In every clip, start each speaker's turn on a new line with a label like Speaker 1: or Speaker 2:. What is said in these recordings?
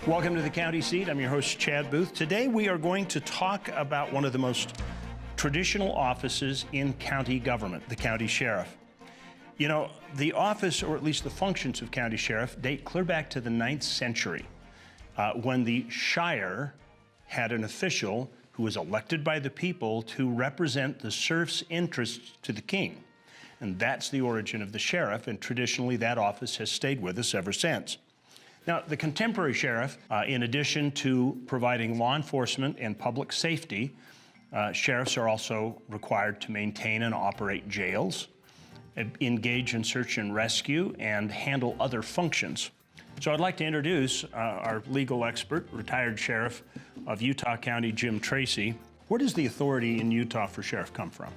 Speaker 1: Welcome to the County Seat. I'm your host, Chad Booth. Today we are going to talk about one of the most traditional offices in county government, the county sheriff. You know, the office, or at least the functions of county sheriff, date clear back to the 9th century, when the shire had an official who was elected by the people to represent the serf's interests to the king. And that's the origin of the sheriff, and traditionally that office has stayed with us ever since. Now, the contemporary sheriff, in addition to providing law enforcement and public safety, sheriffs are also required to maintain and operate jails, engage in search and rescue, and handle other functions. So I'd like to introduce our legal expert, retired sheriff of Utah County, Jim Tracy. Where does the authority in Utah for sheriff come from?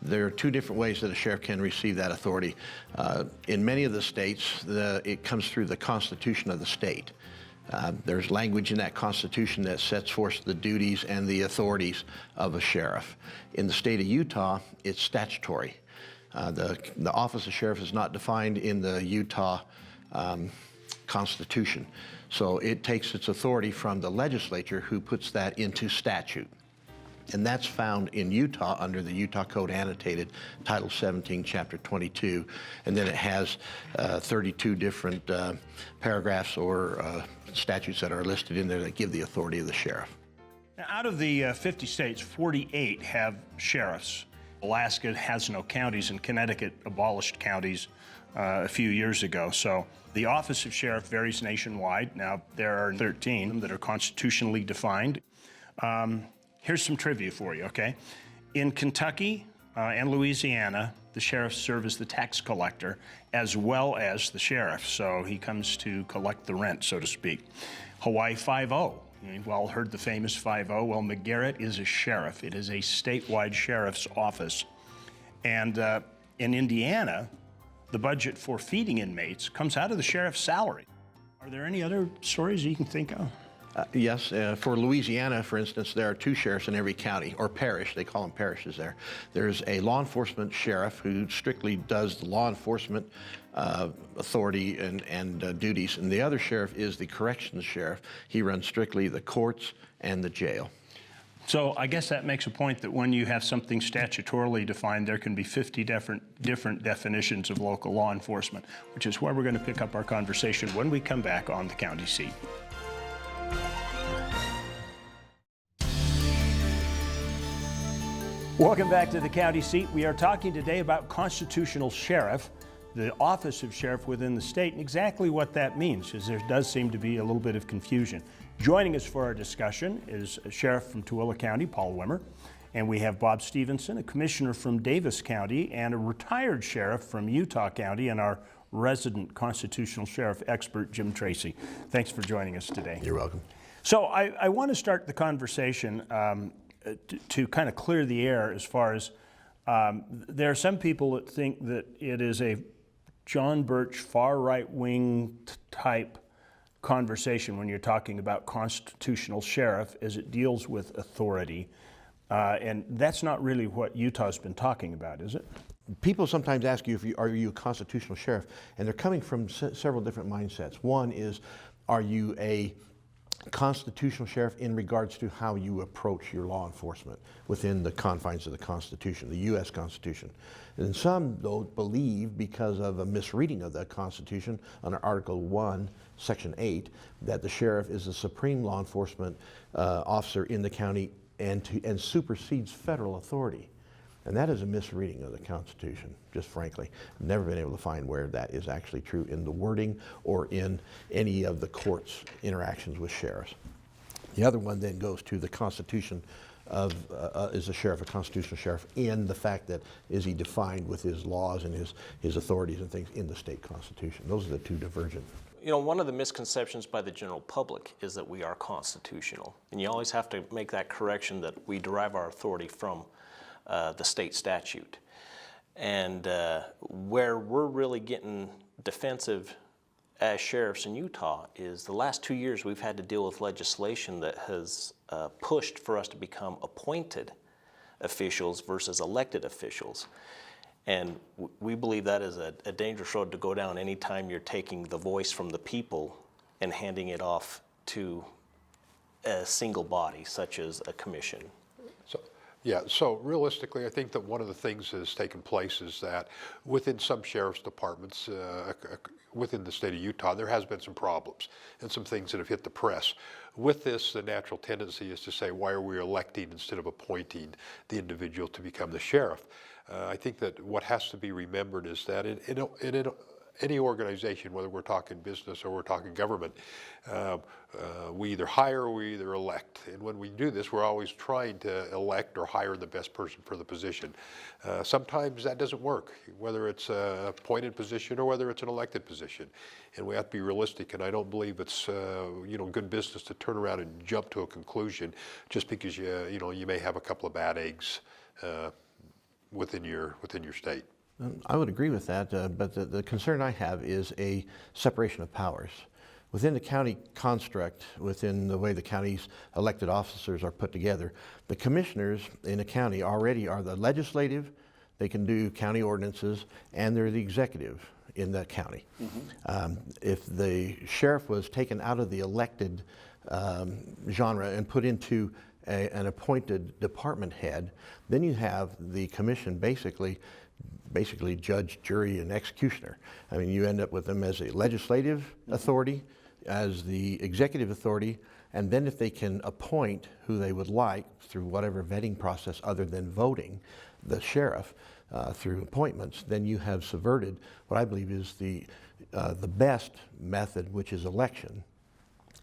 Speaker 2: There are two different ways that a sheriff can receive that authority. In many of the states, it comes through the Constitution of the state. There's language in that Constitution that sets forth the duties and the authorities of a sheriff. In the state of Utah, it's statutory. The office of sheriff is not defined in the Utah Constitution. So it takes its authority from the legislature, who puts that into statute. And that's found in Utah under the Utah Code Annotated, Title 17, Chapter 22. And then it has 32 different paragraphs or statutes that are listed in there that give the authority of the sheriff.
Speaker 1: Now, out of the 50 states, 48 have sheriffs. Alaska has no counties, and Connecticut abolished counties a few years ago. So the office of sheriff varies nationwide. Now, there are 13 that are constitutionally defined. Here's some trivia for you, okay? In Kentucky and Louisiana, the sheriffs serve as the tax collector as well as the sheriff, so he comes to collect the rent, so to speak. Hawaii 5-0. You've all heard the famous 5-0. Well, McGarrett is a sheriff. It is a statewide sheriff's office. And in Indiana, the budget for feeding inmates comes out of the sheriff's salary. Are there any other stories you can think of?
Speaker 2: Yes, for Louisiana, for instance, there are 2 sheriffs in every county, or parish. They call them parishes there. There's a law enforcement sheriff who strictly does the law enforcement authority and duties, and the other sheriff is the corrections sheriff. He runs strictly the courts and the jail.
Speaker 1: So I guess that makes a point that when you have something statutorily defined, there can be 50 different definitions of local law enforcement, which is where we're going to pick up our conversation when we come back on the County Seat. Welcome back to the County Seat. We are talking today about constitutional sheriff, the office of sheriff within the state, and exactly what that means, because there does seem to be a little bit of confusion. Joining us for our discussion is a sheriff from Tooele County, Paul Wimmer, and we have Bob Stevenson, a commissioner from Davis County, and a retired sheriff from Utah County, and our resident constitutional sheriff expert, Jim Tracy. Thanks for joining us today.
Speaker 2: You're welcome.
Speaker 1: So I want to start the conversation to kind of clear the air as far as there are some people that think that it is a John Birch far right-wing type conversation when you're talking about constitutional sheriff, as it deals with authority. And that's not really what Utah's been talking about, is it?
Speaker 2: People sometimes ask you, are you a constitutional sheriff? And they're coming from several different mindsets. One is, are you a constitutional sheriff in regards to how you approach your law enforcement within the confines of the Constitution, the U.S. Constitution. And some, though, believe, because of a misreading of the Constitution under Article 1, Section 8, that the sheriff is the supreme law enforcement officer in the county and supersedes federal authority. And that is a misreading of the Constitution, just frankly. I've never been able to find where that is actually true in the wording or in any of the court's interactions with sheriffs. The other one then goes to the Constitution of, is the sheriff a constitutional sheriff in the fact that is he defined with his laws and his authorities and things in the state constitution. Those are the two divergent.
Speaker 3: You know, one of the misconceptions by the general public is that we are constitutional. And you always have to make that correction that we derive our authority from the state statute. And where we're really getting defensive as sheriffs in Utah is the last 2 years we've had to deal with legislation that has pushed for us to become appointed officials versus elected officials. And we believe that is a dangerous road to go down anytime you're taking the voice from the people and handing it off to a single body, such as a commission.
Speaker 4: So realistically, I think that one of the things that has taken place is that within some sheriff's departments within the state of Utah, there has been some problems and some things that have hit the press. With this, the natural tendency is to say, why are we electing instead of appointing the individual to become the sheriff? I think that what has to be remembered is that in any organization, whether we're talking business or we're talking government, we either hire or we either elect. And when we do this, we're always trying to elect or hire the best person for the position. Sometimes that doesn't work, whether it's an appointed position or whether it's an elected position. And we have to be realistic, and I don't believe it's good business to turn around and jump to a conclusion just because you may have a couple of bad eggs within your state.
Speaker 2: I would agree with that, but the concern I have is a separation of powers. Within the county construct, within the way the county's elected officers are put together, the commissioners in a county already are the legislative, they can do county ordinances, and they're the executive in that county. Mm-hmm. If the sheriff was taken out of the elected genre and put into an appointed department head, then you have the commission basically judge, jury, and executioner. I mean, you end up with them as a legislative authority, as the executive authority, and then if they can appoint who they would like through whatever vetting process other than voting the sheriff through appointments, then you have subverted what I believe is the best method, which is election,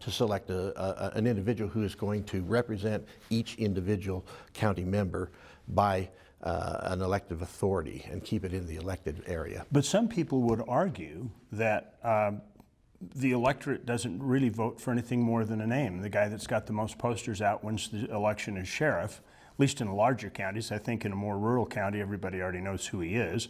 Speaker 2: to select an individual who is going to represent each individual county member by an elective authority and keep it in the elected area.
Speaker 1: But some people would argue that the electorate doesn't really vote for anything more than a name. The guy that's got the most posters out wins the election as sheriff, at least in the larger counties. I think in a more rural county, everybody already knows who he is.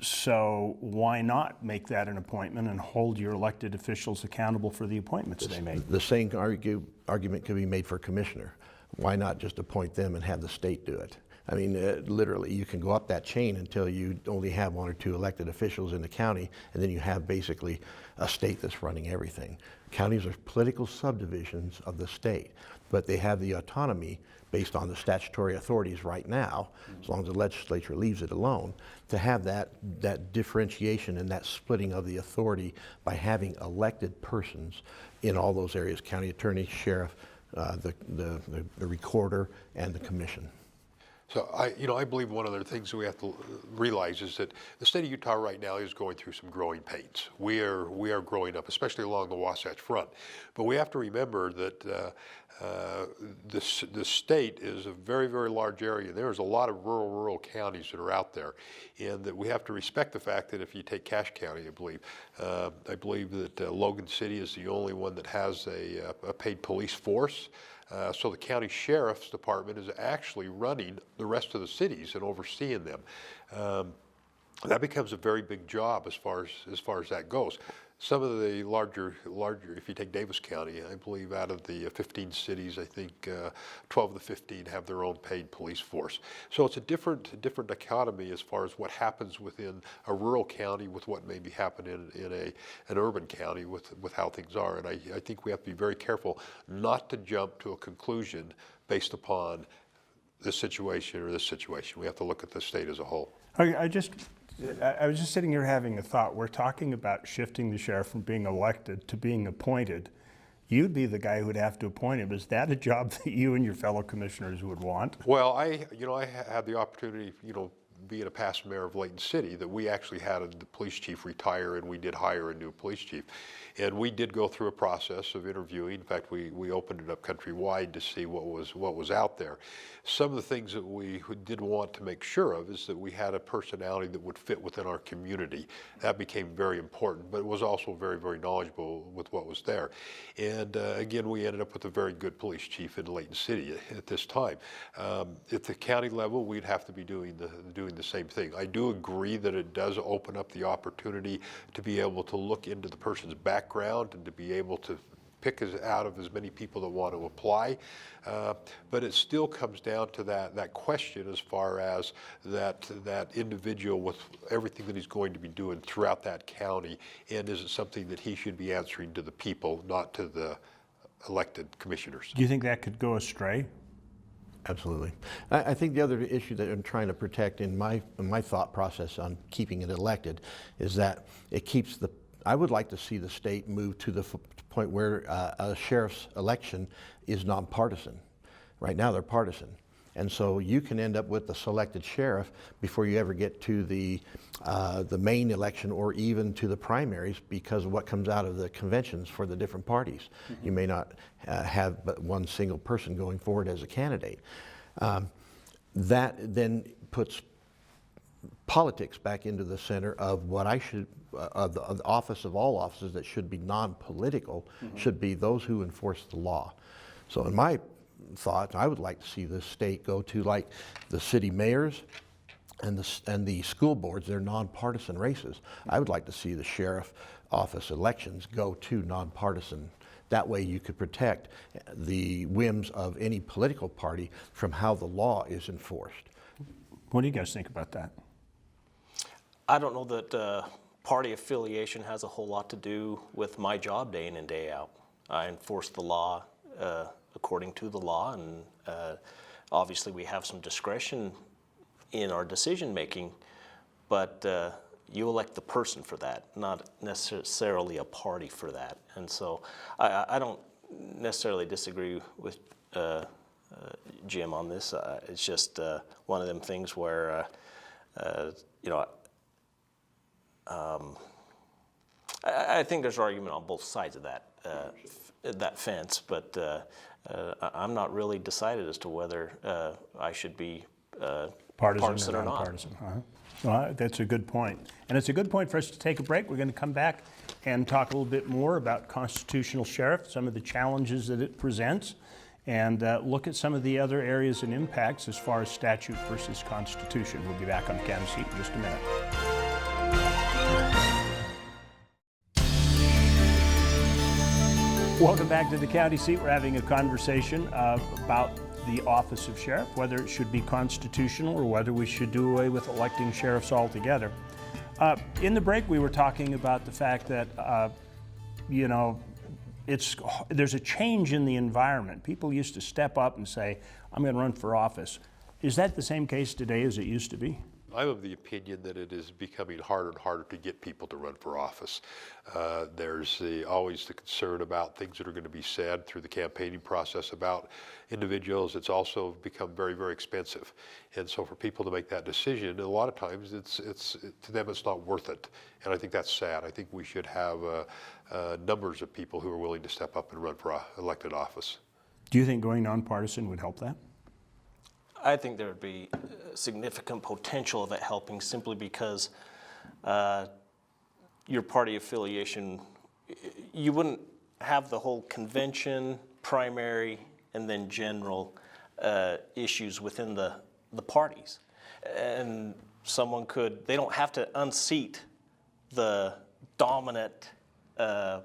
Speaker 1: So why not make that an appointment and hold your elected officials accountable for the appointments they make?
Speaker 2: The same argument could be made for commissioner. Why not just appoint them and have the state do it? I mean, literally, you can go up that chain until you only have one or two elected officials in the county, and then you have basically a state that's running everything. Counties are political subdivisions of the state, but they have the autonomy based on the statutory authorities right now, as long as the legislature leaves it alone, to have that differentiation and that splitting of the authority by having elected persons in all those areas: county attorney, sheriff, the recorder, and the commission.
Speaker 4: So I believe one of the things that we have to realize is that the state of Utah right now is going through some growing pains. We are growing up, especially along the Wasatch Front. But we have to remember that the state is a very, very large area. There's a lot of rural counties that are out there, and that we have to respect the fact that if you take Cache County, I believe that Logan City is the only one that has a paid police force. So the county sheriff's department is actually running the rest of the cities and overseeing them. That becomes a very big job as far as that goes. Some of the larger, if you take Davis County, I believe out of the 15 cities, I think 12 of the 15 have their own paid police force. So it's a different dichotomy as far as what happens within a rural county with what may be happening in an urban county with how things are. And I think we have to be very careful not to jump to a conclusion based upon this situation or this situation. We have to look at the state as a whole.
Speaker 1: I was just sitting here having a thought. We're talking about shifting the sheriff from being elected to being appointed. You'd be the guy who would have to appoint him. Is that a job that you and your fellow commissioners would want?
Speaker 4: Well, I had the opportunity, being a past mayor of Layton City, that we actually had the police chief retire, and we did hire a new police chief. And we did go through a process of interviewing. In fact, we opened it up countrywide to see what was out there. Some of the things that we did want to make sure of is that we had a personality that would fit within our community. That became very important, but it was also very, very knowledgeable with what was there. And again, we ended up with a very good police chief in Layton City at this time. At the county level, we'd have to be doing the same thing. I do agree that it does open up the opportunity to be able to look into the person's background and to be able to pick out of as many people that want to apply. But it still comes down to that question as far as that individual with everything that he's going to be doing throughout that county, and is it something that he should be answering to the people, not to the elected commissioners.
Speaker 1: Do you think that could go astray?
Speaker 2: Absolutely. I think the other issue that I'm trying to protect in my thought process on keeping it elected is that it keeps I would like to see the state move to the point where a sheriff's election is nonpartisan. Right now they're partisan. And so you can end up with the selected sheriff before you ever get to the main election or even to the primaries because of what comes out of the conventions for the different parties. Mm-hmm. You may not have but one single person going forward as a candidate. That then puts politics back into the center of what I should, of the office of all offices that should be non-political, mm-hmm. should be those who enforce the law. So in my thought, I would like to see the state go to like the city mayors and the school boards. They're nonpartisan races. I would like to see the sheriff office elections go to nonpartisan. That way you could protect the whims of any political party from how the law is enforced.
Speaker 1: What do you guys think about that?
Speaker 3: I don't know that party affiliation has a whole lot to do with my job day in and day out. I enforce the law according to the law, and obviously we have some discretion in our decision making, but you elect the person for that, not necessarily a party for that. And so I don't necessarily disagree with Jim on this. It's just one of them things where, you know, I think there's argument on both sides of that fence, but I'm not really decided as to whether I should be partisan or not.
Speaker 1: Uh-huh. Well, that's a good point. And it's a good point for us to take a break. We're going to come back and talk a little bit more about constitutional sheriff, some of the challenges that it presents, and look at some of the other areas and impacts as far as statute versus constitution. We'll be back on the county seat in just a minute. Welcome back to the county seat. We're having a conversation about the office of sheriff, whether it should be constitutional or whether we should do away with electing sheriffs altogether. In the break, we were talking about the fact that, you know, there's a change in the environment. People used to step up and say, I'm going to run for office. Is that the same case today as it used to be?
Speaker 4: I'm of the opinion that it is becoming harder and harder to get people to run for office. There's always the concern about things that are going to be said through the campaigning process about individuals. It's also become very, very expensive. And so for people to make that decision, a lot of times to them it's not worth it. And I think that's sad. I think we should have numbers of people who are willing to step up and run for elected office.
Speaker 1: Do you think going nonpartisan would help that?
Speaker 3: I think there would be significant potential of it helping simply because your party affiliation, you wouldn't have the whole convention, primary, and then general issues within the parties. And someone they don't have to unseat the dominant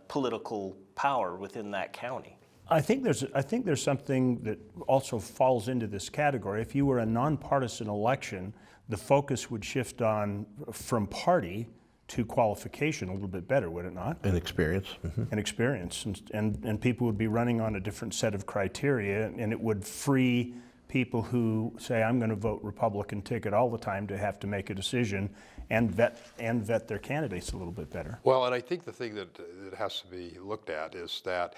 Speaker 3: political power within that county.
Speaker 1: I think there's something that also falls into this category. If you were a nonpartisan election, the focus would shift from party to qualification a little bit better, would it not?
Speaker 2: And experience. Mm-hmm.
Speaker 1: And experience, and people would be running on a different set of criteria, and it would free people who say, I'm going to vote Republican ticket all the time to have to make a decision and vet their candidates a little bit better.
Speaker 4: Well, and I think the thing that has to be looked at is that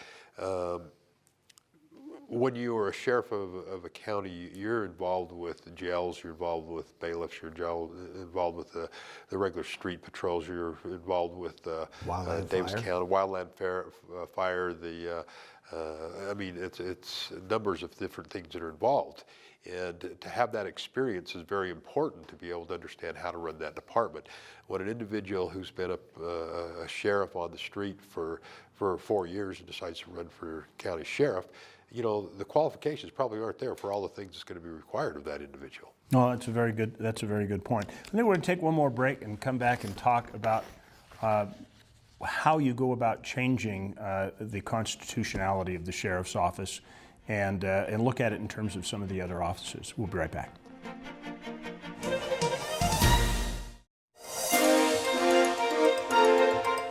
Speaker 4: when you are a sheriff of a county, you're involved with the jails, you're involved with bailiffs, you're involved with the regular street patrols, you're involved with Davis County Wildland Fire. I mean, it's numbers of different things that are involved. And to have that experience is very important to be able to understand how to run that department. When an individual who's been a sheriff on the street for 4 years and decides to run for county sheriff, you know, the qualifications probably aren't there for all the things that's going to be required of that individual.
Speaker 1: No, that's a very good point. I think we're going to take one more break and come back and talk about how you go about changing the constitutionality of the sheriff's office and look at it in terms of some of the other offices. We'll be right back.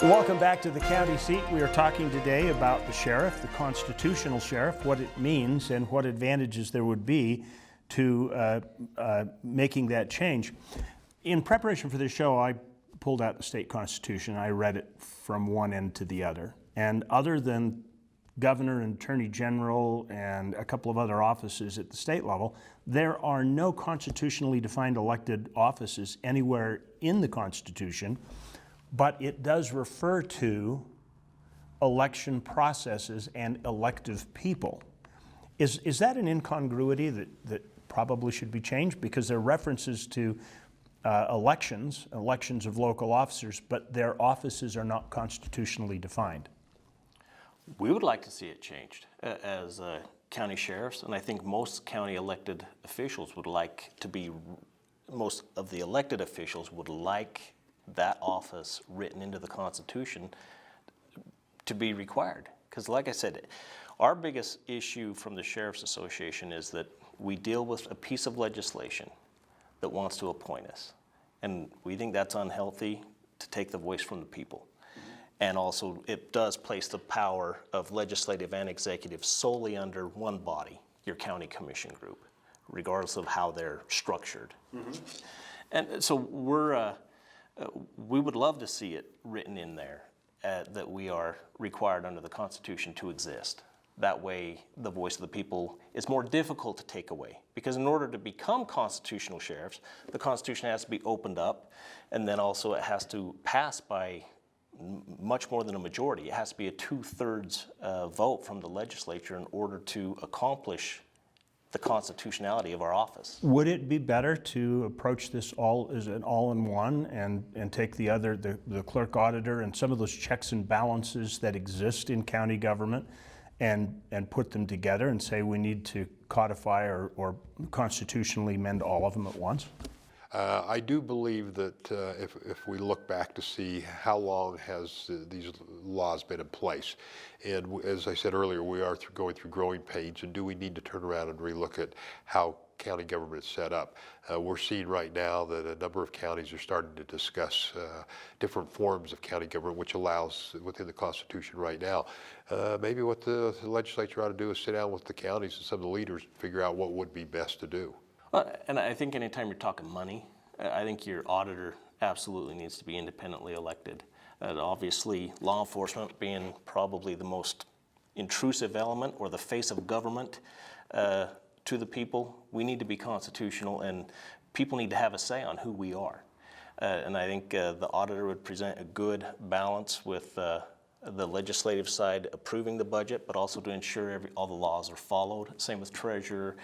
Speaker 1: Welcome back to the county seat. We are talking today about the sheriff, the constitutional sheriff, what it means and what advantages there would be to making that change. In preparation for this show, I pulled out the state constitution. I read it from one end to the other. And other than governor and attorney general and a couple of other offices at the state level, there are no constitutionally defined elected offices anywhere in the Constitution, but it does refer to election processes and elective people. Is that an incongruity that probably should be changed? Because there are references to elections of local officers, but their offices are not constitutionally defined.
Speaker 3: We would like to see it changed as county sheriffs, and I think most county elected officials would like to be, most of the elected officials would like that office written into the Constitution to be required. Because like I said, our biggest issue from the Sheriff's Association is that we deal with a piece of legislation that wants to appoint us. And we think that's unhealthy to take the voice from the people. And also, it does place the power of legislative and executive solely under one body, your county commission group, regardless of how they're structured. And so we would love to see it written in there that we are required under the Constitution to exist. That way, the voice of the people is more difficult to take away. Because in order to become constitutional sheriffs, the Constitution has to be opened up, and then also it has to pass by much more than a majority. It has to be a 2/3 vote from the legislature in order to accomplish the constitutionality of our office.
Speaker 1: Would it be better to approach this all as an all-in-one and take the clerk auditor and some of those checks and balances that exist in county government and put them together and say we need to codify or constitutionally amend all of them at once?
Speaker 4: I do believe that if we look back to see how long has these laws been in place, and as I said earlier, we are going through growing pains, and do we need to turn around and relook at how county government is set up? We're seeing right now that a number of counties are starting to discuss different forms of county government, which allows within the Constitution right now. Maybe what the legislature ought to do is sit down with the counties and some of the leaders and figure out what would be best to do.
Speaker 3: And I think anytime you're talking money, I think your auditor absolutely needs to be independently elected. Obviously, law enforcement being probably the most intrusive element or the face of government to the people, we need to be constitutional, and people need to have a say on who we are. And I think the auditor would present a good balance with the legislative side approving the budget, but also to ensure all the laws are followed. Same with treasurer.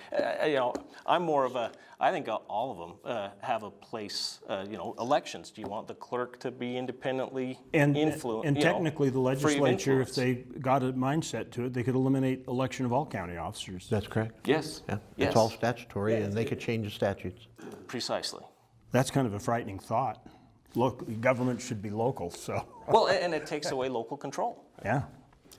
Speaker 3: I'm more of I think all of them have a place, elections. Do you want the clerk to be independently influenced?
Speaker 1: And technically the legislature, if they got a mindset to it, they could eliminate election of all county officers.
Speaker 2: That's correct.
Speaker 3: Yes.
Speaker 2: Yeah.
Speaker 3: Yes.
Speaker 2: It's all statutory, and they could change the statutes.
Speaker 3: Precisely.
Speaker 1: That's kind of a frightening thought. Look, government should be local, so.
Speaker 3: Well, and it takes away local control.
Speaker 1: Yeah.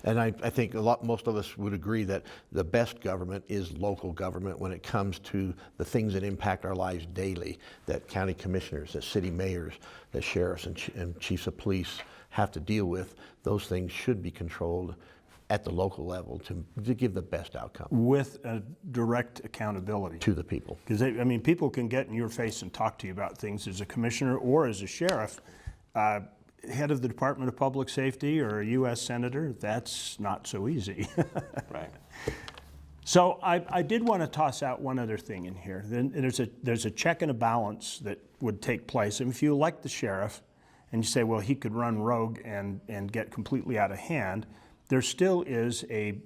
Speaker 2: And I think most of us would agree that the best government is local government when it comes to the things that impact our lives daily, that county commissioners, that city mayors, that sheriffs and chiefs of police have to deal with. Those things should be controlled at the local level to give the best outcome. With
Speaker 1: a direct accountability.
Speaker 2: To the people.
Speaker 1: Because, people can get in your face and talk to you about things as a commissioner or as a sheriff. Head of the Department of Public Safety or a U.S. Senator, that's not so easy.
Speaker 3: Right.
Speaker 1: So I did want to toss out one other thing in here. There's a check and a balance that would take place. And if you elect the sheriff and you say, well, he could run rogue and get completely out of hand, there still is a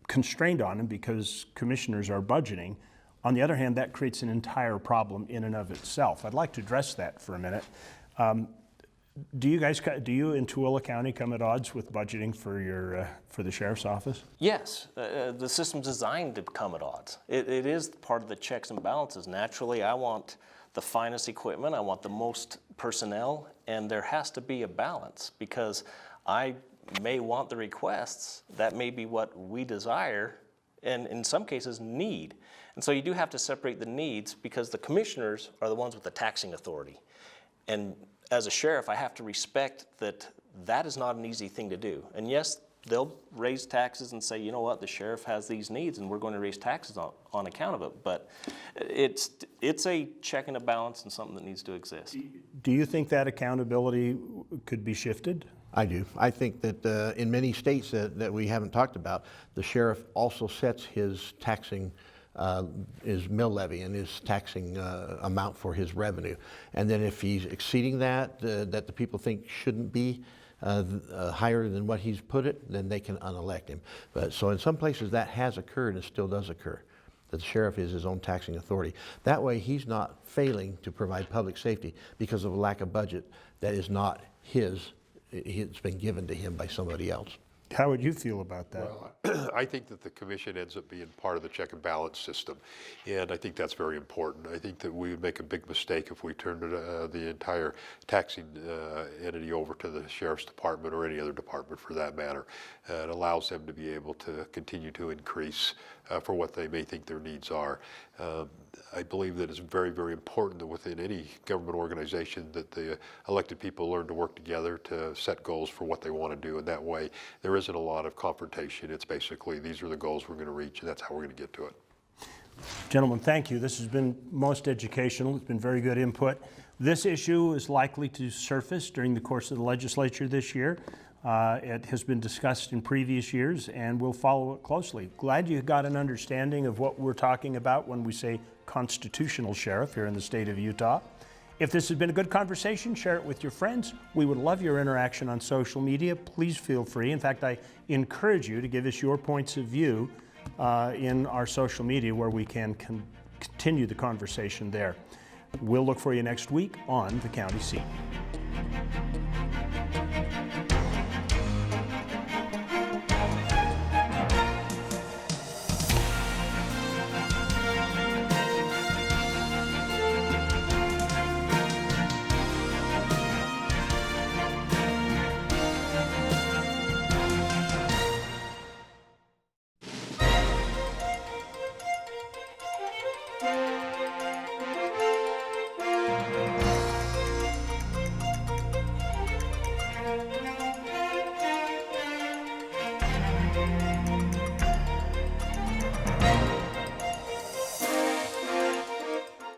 Speaker 1: constraint on him because commissioners are budgeting. On the other hand, that creates an entire problem in and of itself. I'd like to address that for a minute. Do you in Tooele County come at odds with budgeting for the sheriff's office?
Speaker 3: Yes, the system's designed to come at odds. It is part of the checks and balances. Naturally, I want the finest equipment, I want the most personnel, And there has to be a balance, because I may want the requests, that may be what we desire, and in some cases need. And so you do have to separate the needs, because the commissioners are the ones with the taxing authority. And as a sheriff, I have to respect that that is not an easy thing to do. And yes, they'll raise taxes and say, you know what, the sheriff has these needs and we're going to raise taxes on account of it. But it's a check and a balance, and something that needs to exist.
Speaker 1: Do you think that accountability could be shifted?
Speaker 2: I do. I think that in many states that we haven't talked about, the sheriff also sets his taxing, his mill levy and his taxing amount for his revenue. And then if he's exceeding that, that the people think shouldn't be higher than what he's put it, then they can unelect him. But so in some places that has occurred and still does occur, that the sheriff is his own taxing authority. That way he's not failing to provide public safety because of a lack of budget that is not his. It's been given to him by somebody else.
Speaker 1: How would you feel about that?
Speaker 4: Well, I think that the commission ends up being part of the check and balance system, and I think that's very important. I think that we would make a big mistake if we turned the entire taxing entity over to the sheriff's department, or any other department for that matter. It allows them to be able to continue to increase for what they may think their needs are. I believe that it's very, very important that within any government organization that the elected people learn to work together to set goals for what they want to do, and that way there isn't a lot of confrontation. It's basically, these are the goals we're going to reach, and that's how we're going to get to it.
Speaker 1: Gentlemen, thank you. This has been most educational. It's been very good input. This issue is likely to surface during the course of the legislature this year. It has been discussed in previous years, and we'll follow it closely. Glad you got an understanding of what we're talking about when we say constitutional sheriff here in the state of Utah. If this has been a good conversation, share it with your friends. We would love your interaction on social media. Please feel free. In fact, I encourage you to give us your points of view in our social media, where we can continue the conversation there. We'll look for you next week on The County Seat.